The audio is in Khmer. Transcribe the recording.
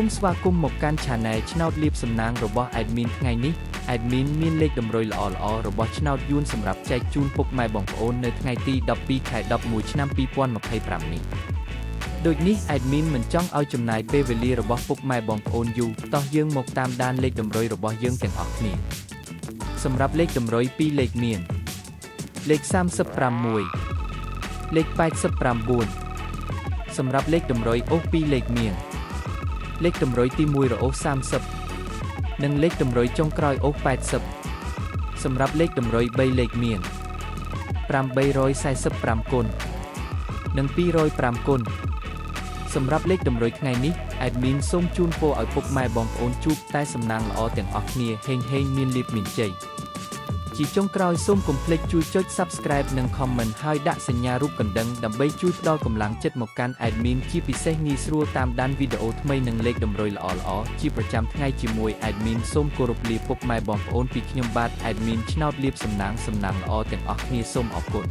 មស្វាគមន៍មកកាន់ Channel ឆ្នោតលាភសំណាងរបស់ Admin ថ្ងៃនេះ Admin មានលេខតម្រុយល្អៗរបស់ឆ្នោតយួនសម្រាប់ចែកជូនពុកម៉ែបងប្អូននៅថ្ងៃទី12 ខែ 11 ឆ្នាំ 2025 នេះដូចនេះ Admin មិនចង់ឲ្យចំណាយពេលវេលារបស់ពុកម៉ែបងប្អូនយូរតោះយើងមកតាមដានលេខតម្រុយរបស់យើងទាំងអស់គ្នាសម្រាប់លេខតម្រុយ2លេខមានលេខ36លេខ89សម្រាប់លេខតម្រុយអូស2លេខមានលេខតម្រុយទី1រអូស30និងលេខតម្រុយចុងក្រោយអូស80សម្រាប់លេខតម្រុយ3លេខមាន845គុណនិង205គុណសម្រាប់លេខតម្រុយថ្ងៃនេះ Admin សូមជូនពរឲ្យពុកម៉ែបងប្អូនជួបតែសំណាងល្អទាំងអស់គ្នាហេងមានលាភមានជ័យជាចុងក្រោយសូមកុំភ្លេចជួយចុច Subscribe និង Comment ហើយដាក់សញ្ញារូបកណ្ដឹងដើម្បីជួយផ្ដល់កម្លាំងចិត្តមកកាន់ Admin ជាពិសេសងាយស្រួលតាមដានវីដេអូថ្មីនិងលេខតម្រុយល្អៗជាប្រចាំថ្ងៃជាមួយ Admin សូមគោរពលាពុកម៉ែបងប្អូនពីខ្ញុំបាទ Admin ឆ្នោតលាភសំណាងល្អទាំងអស់គ្នាសូមអរគុណ